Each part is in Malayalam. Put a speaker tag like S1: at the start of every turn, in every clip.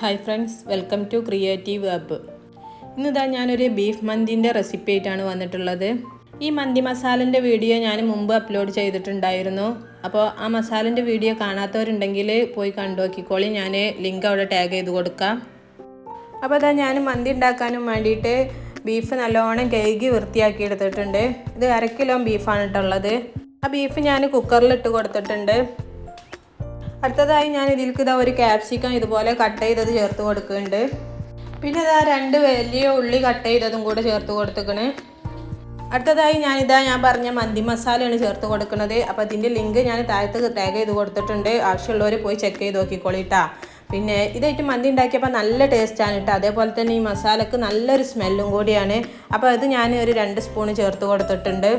S1: Hi friends, welcome to creative web. ഇന്നിതാ ഞാനൊരു ബീഫ് മന്തിൻ്റെ റെസിപ്പി ആയിട്ടാണ് വന്നിട്ടുള്ളത്. ഈ മന്തി മസാലൻ്റെ വീഡിയോ ഞാൻ മുമ്പ് അപ്ലോഡ് ചെയ്തിട്ടുണ്ടായിരുന്നു. അപ്പോൾ ആ മസാലൻ്റെ വീഡിയോ കാണാത്തവരുണ്ടെങ്കിൽ പോയി കണ്ടു നോക്കിക്കോളി. ഞാൻ ലിങ്ക് അവിടെ ടാഗ് ചെയ്ത് കൊടുക്കാം. അപ്പോൾ അതാ ഞാൻ മന്തി ഉണ്ടാക്കാനും വേണ്ടിയിട്ട് ബീഫ് നല്ലോണം കഴുകി വൃത്തിയാക്കി എടുത്തിട്ടുണ്ട്. ഇത് 1/2 കിലോ ബീഫാണ് ഇട്ടുള്ളത്. ആ ബീഫ് ഞാൻ കുക്കറിലിട്ട് കൊടുത്തിട്ടുണ്ട്. അടുത്തതായി ഞാൻ ഇതിലേക്ക് ഒരു ക്യാപ്സിക്കം ഇതുപോലെ കട്ട് ചെയ്തത് ചേർത്ത് കൊടുക്കുന്നുണ്ട്. പിന്നെ 2 വലിയ ഉള്ളി കട്ട് ചെയ്തതും കൂടെ ചേർത്ത് കൊടുത്തേക്കണ്. അടുത്തതായി ഞാൻ പറഞ്ഞ മന്തി മസാലയാണ് ചേർത്ത് കൊടുക്കുന്നത്. അപ്പോൾ അതിൻ്റെ ലിങ്ക് ഞാൻ താഴത്ത് ടാഗ് ചെയ്ത് കൊടുത്തിട്ടുണ്ട്. ആവശ്യമുള്ളവർ പോയി ചെക്ക് ചെയ്ത് നോക്കിക്കോളിട്ടാ. പിന്നെ ഇതായിട്ട് മന്തി ഉണ്ടാക്കിയപ്പോൾ നല്ല ടേസ്റ്റാണ് കേട്ടോ. അതേപോലെ തന്നെ ഈ മസാലക്ക് നല്ലൊരു സ്മെല്ലും കൂടിയാണ്. അപ്പോൾ അത് ഞാൻ ഒരു 2 സ്പൂൺ ചേർത്ത് കൊടുത്തിട്ടുണ്ട്.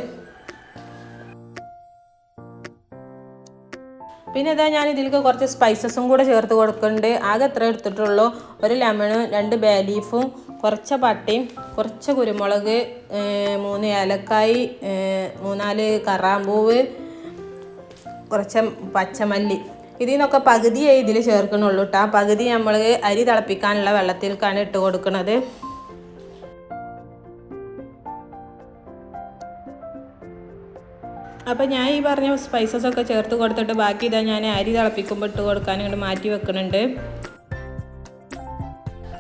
S1: പിന്നെ ഞാൻ ഇതിലേക്ക് കുറച്ച് സ്പൈസസും കൂടെ ചേർത്ത് കൊടുക്കുന്നുണ്ട്. ആകെ എത്ര എടുത്തിട്ടുള്ളൂ: 1 ലെമണും 2 ബേ ലീഫും കുറച്ച് പട്ടയും കുറച്ച് കുരുമുളക്, 3 ഏലക്കായ്, 3-4 കറാമ്പൂവ്, കുറച്ച് പച്ചമല്ലി. ഇതിൽ നിന്നൊക്കെ പകുതിയേ ഇതിൽ ചേർക്കണുള്ളൂ കേട്ടോ. പകുതി നമ്മൾ അരി തിളപ്പിക്കാനുള്ള വെള്ളത്തിലേക്കാണ് ഇട്ട് കൊടുക്കുന്നത്. അപ്പോൾ ഞാൻ ഈ പറഞ്ഞ സ്പൈസസൊക്കെ ചേർത്ത് കൊടുത്തിട്ട് ബാക്കി ഞാൻ അരി തിളപ്പിക്കുമ്പോൾ ഇട്ട് കൊടുക്കാൻ ഇങ്ങോട്ട് മാറ്റി വെക്കുന്നുണ്ട്.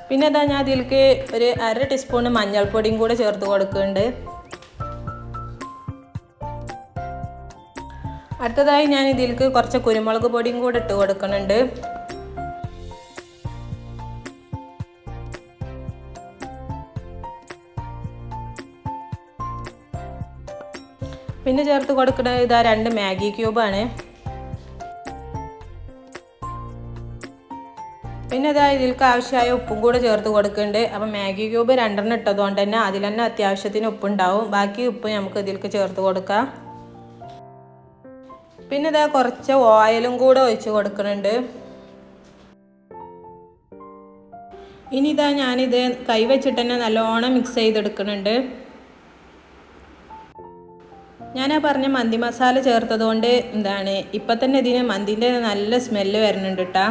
S1: പിന്നെ ഞാൻ അതിലേക്ക് ഒരു 1/2 ടീസ്പൂൺ മഞ്ഞൾപ്പൊടിയും കൂടെ ചേർത്ത് കൊടുക്കുന്നുണ്ട്. അടുത്തതായി ഞാൻ ഇതിലേക്ക് കുറച്ച് കുരുമുളക് പൊടിയും കൂടെ ഇട്ട് കൊടുക്കുന്നുണ്ട്. പിന്നെ ചേർത്ത് കൊടുക്കുന്നത് 2 മാഗി ക്യൂബാണ്. പിന്നെ ഇതിലേക്ക് ആവശ്യമായ ഉപ്പും കൂടെ ചേർത്ത് കൊടുക്കുന്നുണ്ട്. അപ്പം മാഗി ക്യൂബ് 2 ഇട്ടതുകൊണ്ട് തന്നെ അതിൽ തന്നെ അത്യാവശ്യത്തിന് ഉപ്പുണ്ടാവും. ബാക്കി ഉപ്പ് നമുക്ക് ഇതിലേക്ക് ചേർത്ത് കൊടുക്കാം. പിന്നെ കുറച്ച് ഓയിലും കൂടെ ഒഴിച്ച് കൊടുക്കുന്നുണ്ട്. ഇനി ഞാനിത് കൈ വെച്ചിട്ട് തന്നെ നല്ലോണം മിക്സ് ചെയ്തെടുക്കുന്നുണ്ട്. ഞാൻ പറഞ്ഞ മന്തി മസാല ചേർത്തതുകൊണ്ട് ഇപ്പം തന്നെ ഇതിന് മന്തിൻ്റെ നല്ല സ്മെല്ല് വരുന്നുണ്ട് കേട്ടോ.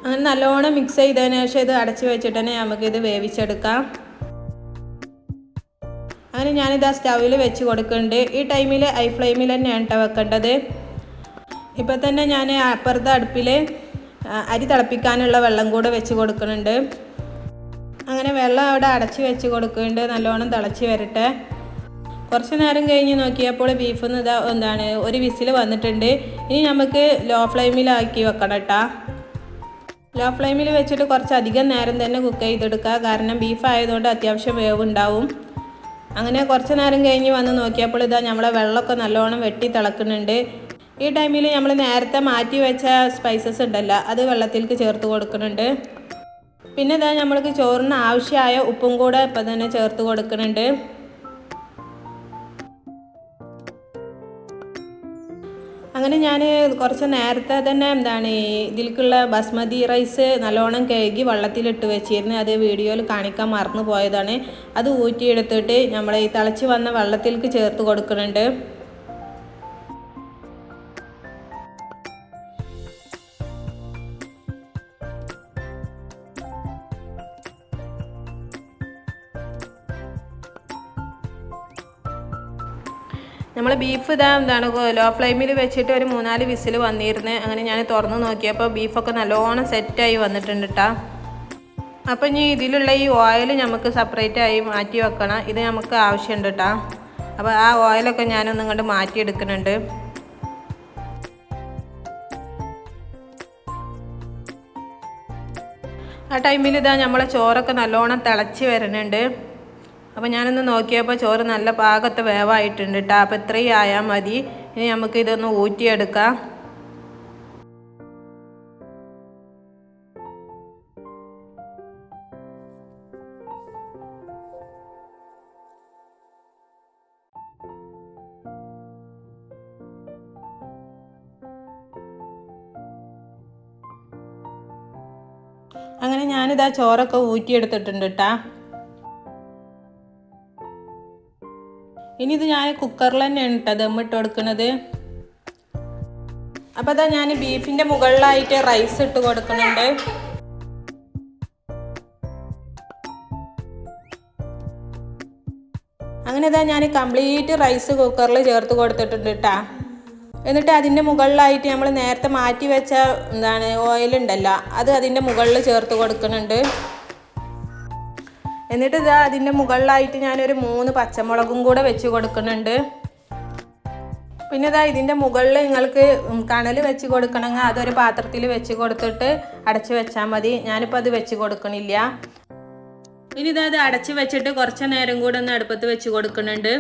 S1: അങ്ങനെ നല്ലോണം മിക്സ് ചെയ്തതിന് ശേഷം ഇത് അടച്ച് വെച്ചിട്ട് തന്നെ നമുക്കിത് വേവിച്ചെടുക്കാം. അങ്ങനെ ഞാനിത് സ്റ്റൗവിൽ വെച്ച് കൊടുക്കുന്നുണ്ട്. ഈ ടൈമിൽ ഹൈ ഫ്ലെയിമിൽ തന്നെയാണ് കേട്ടോ വെക്കേണ്ടത്. ഇപ്പം തന്നെ ഞാൻ അപ്പുറത്തെ അടുപ്പിൽ അരി തിളപ്പിക്കാനുള്ള വെള്ളം കൂടെ വെച്ച് കൊടുക്കുന്നുണ്ട്. അങ്ങനെ വെള്ളം അവിടെ അടച്ച് വെച്ച് കൊടുക്കുന്നുണ്ട്. നല്ലോണം തിളച്ച് വരട്ടെ. കുറച്ച് നേരം കഴിഞ്ഞ് നോക്കിയപ്പോൾ ബീഫിൽ നിന്ന് ഒരു വിസിൽ വന്നിട്ടുണ്ട്. ഇനി നമുക്ക് ലോ ഫ്ലെയിമിലാക്കി വെക്കണം കേട്ടോ. ലോ ഫ്ലെയിമിൽ വെച്ചിട്ട് കുറച്ചധികം നേരം തന്നെ കുക്ക് ചെയ്തെടുക്കുക. കാരണം ബീഫ് ആയതുകൊണ്ട് അത്യാവശ്യം വേവുണ്ടാവും. അങ്ങനെ കുറച്ച് നേരം കഴിഞ്ഞ് വന്ന് നോക്കിയപ്പോൾ നമ്മളെ വെള്ളമൊക്കെ നല്ലോണം വെട്ടി തിളക്കുന്നുണ്ട്. ഈ ടൈമിൽ നമ്മൾ നേരത്തെ മാറ്റി വെച്ച സ്പൈസസ് ഉണ്ടല്ലോ, അത് വെള്ളത്തിലേക്ക് ചേർത്ത് കൊടുക്കുന്നുണ്ട്. പിന്നെ നമ്മൾക്ക് ചോറിന് ആവശ്യമായ ഉപ്പും കൂടെ ഇപ്പം തന്നെ ചേർത്ത് കൊടുക്കുന്നുണ്ട്. അങ്ങനെ ഞാൻ കുറച്ച് നേരത്തെ തന്നെ ഇതിലേക്കുള്ള ബസ്മതി റൈസ് നല്ലോണം കഴുകി വെള്ളത്തിലിട്ട് വെച്ചിരുന്നു. അത് വീഡിയോയിൽ കാണിക്കാൻ മറന്നു പോയതാണ്. അത് ഊറ്റിയെടുത്തിട്ട് നമ്മൾ ഈ തിളച്ച് വന്ന വെള്ളത്തിലേക്ക് ചേർത്ത് കൊടുക്കുന്നുണ്ട്. നമ്മൾ ബീഫ് ലോ ഫ്ലെയിമിൽ വെച്ചിട്ട് ഒരു 3-4 വിസിൽ വന്നിരുന്നു. അങ്ങനെ ഞാൻ തുറന്ന് നോക്കിയപ്പോൾ ബീഫൊക്കെ നല്ലോണം സെറ്റായി വന്നിട്ടുണ്ട് കേട്ടോ. അപ്പോൾ ഇനി ഇതിലുള്ള ഈ ഓയിൽ നമുക്ക് സെപ്പറേറ്റ് ആയി മാറ്റി വെക്കണം. ഇത് നമുക്ക് ആവശ്യമുണ്ട് കേട്ടോ. അപ്പോൾ ആ ഓയിലൊക്കെ ഞാനൊന്നും ഇങ്ങോട്ട് മാറ്റിയെടുക്കുന്നുണ്ട്. ആ ടൈമിൽ നമ്മളെ ചോറൊക്കെ നല്ലോണം തിളച്ച് വരുന്നുണ്ട്. അപ്പോൾ ഞാനൊന്ന് നോക്കിയപ്പോൾ ചോറ് നല്ല പാകത്തെ വേവായിട്ടുണ്ട് കേട്ടോ. അപ്പോൾ ഇത്രയും ആയാൽ മതി. ഇനി നമുക്ക് ഇതൊന്ന് ഊറ്റിയെടുക്കാം. അങ്ങനെ ഞാനിതാ ചോറൊക്കെ ഊറ്റിയെടുത്തിട്ടുണ്ട് കേട്ടോ. ഇനി ഇനി ഇത് ഞാൻ കുക്കറിൽ തന്നെയാണ് കേട്ടോ ദമ്മിട്ട് കൊടുക്കുന്നത്. അപ്പോൾ അതാ ഞാൻ ബീഫിൻ്റെ മുകളിലായിട്ട് റൈസ് ഇട്ട് കൊടുക്കുന്നുണ്ട്. അങ്ങനെ ഇതാ ഞാൻ കംപ്ലീറ്റ് റൈസ് കുക്കറിൽ ചേർത്ത് കൊടുത്തിട്ടുണ്ട് കേട്ടോ. എന്നിട്ട് അതിൻ്റെ മുകളിലായിട്ട് നമ്മൾ നേരത്തെ മാറ്റി വെച്ച ഓയിലുണ്ടല്ലോ, അത് അതിൻ്റെ മുകളിൽ ചേർത്ത് കൊടുക്കുന്നുണ്ട്. എന്നിട്ട് ഇതാ അതിൻ്റെ മുകളിലായിട്ട് ഞാനൊരു 3 പച്ചമുളകും കൂടെ വെച്ച് കൊടുക്കുന്നുണ്ട്. പിന്നെ ഇതാ ഇതിൻ്റെ മുകളിൽ നിങ്ങൾക്ക് കണൽ വെച്ച് കൊടുക്കണമെങ്കിൽ അതൊരു പാത്രത്തിൽ വെച്ച് കൊടുത്തിട്ട് അടച്ച് വെച്ചാൽ മതി. ഞാനിപ്പോൾ അത് വെച്ച് കൊടുക്കണില്ല. ഇനി ഇതാ അത് അടച്ച് വെച്ചിട്ട് കുറച്ച് നേരം കൂടെ ഒന്ന് അടുപ്പത്ത് വെച്ച് കൊടുക്കുന്നുണ്ട്.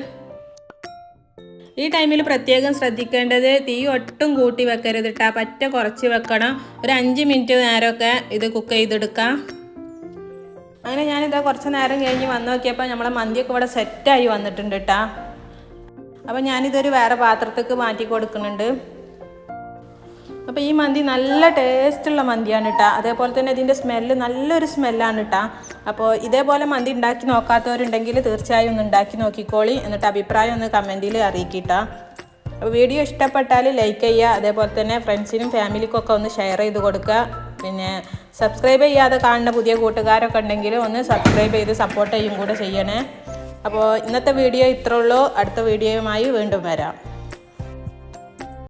S1: ഈ ടൈമിൽ പ്രത്യേകം ശ്രദ്ധിക്കേണ്ടത് തീ ഒട്ടും കൂട്ടി വെക്കരുത് കേട്ടോ, പറ്റ കുറച്ച് വെക്കണം. ഒരു 5 മിനിറ്റ് നേരമൊക്കെ ഇത് കുക്ക് ചെയ്തെടുക്കാം. അങ്ങനെ ഞാനിതാ കുറച്ച് നേരം കഴിഞ്ഞ് വന്ന് നോക്കിയപ്പോൾ നമ്മളെ മന്തിയൊക്കെ ഇവിടെ സെറ്റായി വന്നിട്ടുണ്ട് കേട്ടോ. അപ്പോൾ ഞാനിതൊരു വേറെ പാത്രത്തേക്ക് മാറ്റി കൊടുക്കുന്നുണ്ട്. അപ്പോൾ ഈ മന്തി നല്ല ടേസ്റ്റുള്ള മന്തിയാണ് കേട്ടോ. അതേപോലെ തന്നെ ഇതിൻ്റെ സ്മെല്ല് നല്ലൊരു സ്മെല്ലാണ് കേട്ടോ. അപ്പോൾ ഇതേപോലെ മന്തി ഉണ്ടാക്കി നോക്കാത്തവരുണ്ടെങ്കിൽ തീർച്ചയായും ഒന്ന് ഉണ്ടാക്കി നോക്കിക്കോളി. എന്നിട്ട് അഭിപ്രായം ഒന്ന് കമൻറ്റിൽ അറിയിക്കിട്ടോ. അപ്പോൾ വീഡിയോ ഇഷ്ടപ്പെട്ടാൽ ലൈക്ക് ചെയ്യുക. അതേപോലെ തന്നെ ഫ്രണ്ട്സിനും ഫാമിലിക്കൊക്കെ ഒന്ന് ഷെയർ ചെയ്ത് കൊടുക്കുക. പിന്നെ സബ്സ്ക്രൈബ് ചെയ്യാതെ കാണുന്ന പുതിയ കൂട്ടുകാരൊക്കെ ഉണ്ടെങ്കിൽ ഒന്ന് സബ്സ്ക്രൈബ് ചെയ്ത് സപ്പോർട്ട് ചെയ്യും കൂടെ ചെയ്യണേ. അപ്പോൾ ഇന്നത്തെ വീഡിയോ ഇത്രേ ഉള്ളൂ. അടുത്ത വീഡിയോയുമായി വീണ്ടും വരാം.